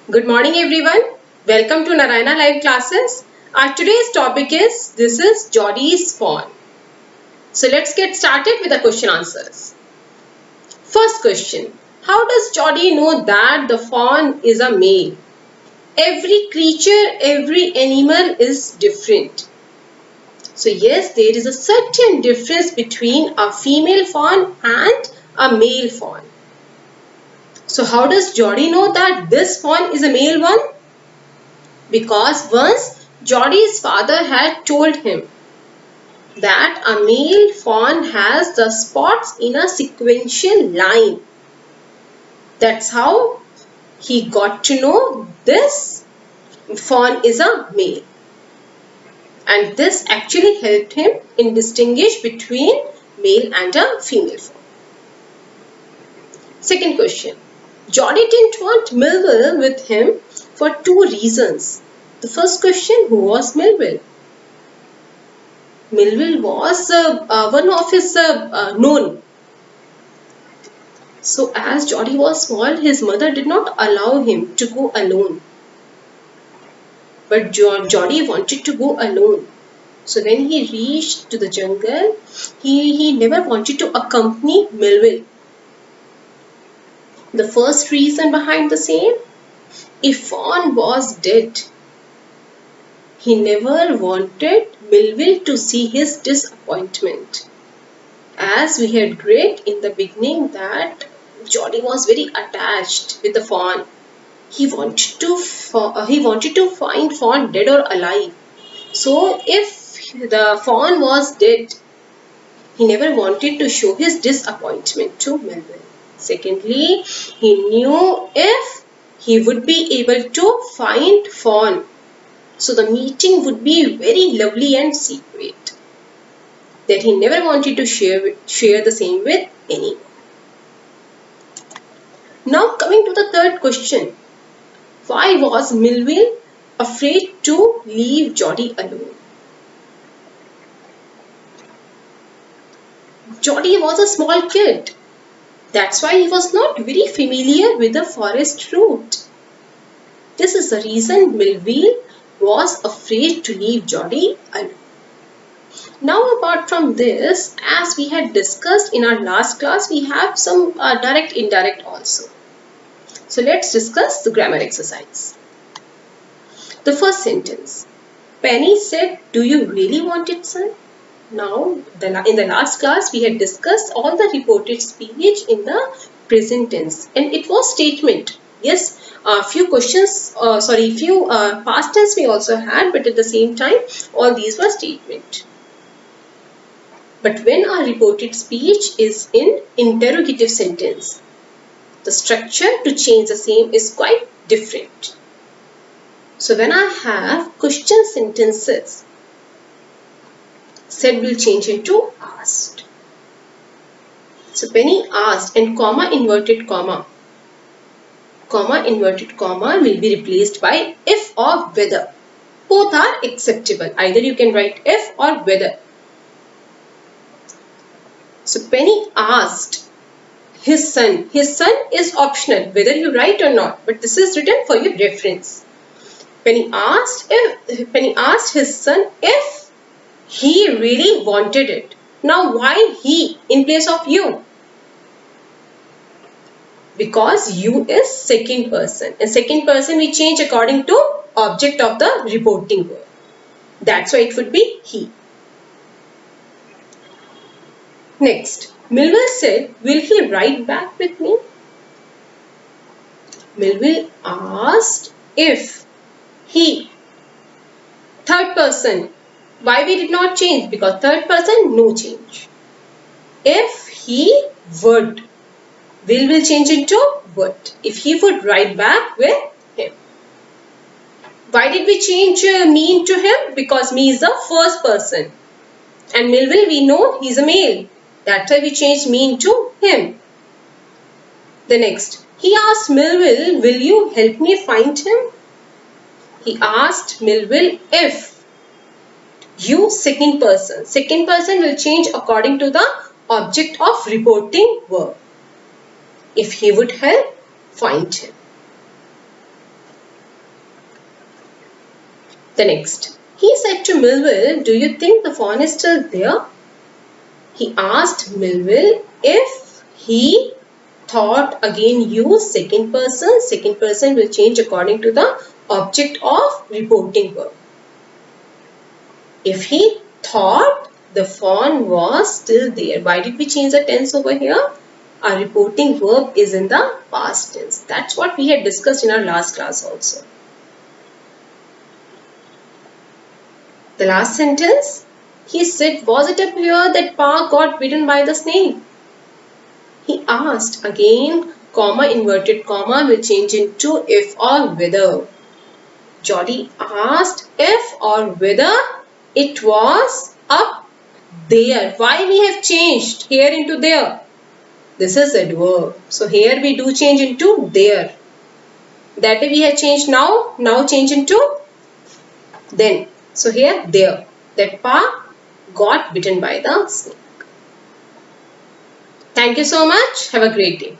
Good morning everyone. Welcome to Narayana Live Classes. Our today's topic is this is Jodie's fawn. So let's get started with the question answers. First question. How does Jodie know that the fawn is a male? Every creature, every animal is different. So yes, there is a certain difference between a female fawn and a male fawn. So how does Jodie know that this fawn is a male one? Because once Jodie's father had told him that a male fawn has the spots in a sequential line. That's how he got to know this fawn is a male. And this actually helped him in distinguish between male and a female fawn. Second question. Jodie didn't want Melville with him for two reasons. The first question, who was Melville? Melville was one of his known. So as Jodie was small, his mother did not allow him to go alone. But Jodie wanted to go alone. So when he reached to the jungle, he never wanted to accompany Melville. The first reason behind the same, if Fawn was dead, he never wanted Melville to see his disappointment. As we had read in the beginning that Jodie was very attached with the fawn. He wanted to find fawn dead or alive. So if the fawn was dead, he never wanted to show his disappointment to Melville. Secondly, he knew if he would be able to find fawn, so the meeting would be very lovely and secret, that he never wanted to share the same with anyone. Now coming to the third question. Why was Melville afraid to leave Jodie alone? Jodie was a small kid. That's why he was not very familiar with the forest route. This is the reason Melville was afraid to leave Jodie alone. Now apart from this, as we had discussed in our last class, we have some direct indirect also. So let's discuss the grammar exercise. The first sentence. Penny said, "Do you really want it, son?" Now, in the last class, we had discussed all the reported speech in the present tense, and it was statement. Yes, few past tense we also had, but at the same time, all these were statement. But when our reported speech is in interrogative sentence, the structure to change the same is quite different. So when I have question sentences, said will change into asked. So Penny asked and comma inverted comma will be replaced by if or whether. Both are acceptable. Either you can write if or whether. So Penny asked his son. His son is optional whether you write or not, but this is written for your reference. Penny asked his son if he really wanted it. Now why he in place of you? Because you is second person, and second person we change according to object of the reporting verb. That's why it would be he. Next, Melville said, "Will he write back with me?" Melville asked if he, third person. Why we did not change? Because third person, no change. If he would, will change into would. If he would write back with him. Why did we change me into him? Because me is the first person. And Melville, we know he's a male. That's why we changed me into him. The next. He asked Melville, "Will you help me find him?" He asked Melville if. You second person. Second person will change according to the object of reporting verb. If he would help, find him. The next. He said to Melville, do you think the fawn is still there? He asked Melville if he thought. Again use second person. Second person will change according to the object of reporting verb. If he thought the fawn was still there. Why did we change the tense over here? Our reporting verb is in the past tense. That's what we had discussed in our last class also. The last sentence. He said, was it appear that Pa got bitten by the snake? He asked. Again, comma, inverted comma will change into if or whether. Jody asked if or whether it was up there. Why we have changed here into there? This is adverb. So here we do change into there. That way we have changed now. Now change into then. So here there. That Pa got bitten by the snake. Thank you so much. Have a great day.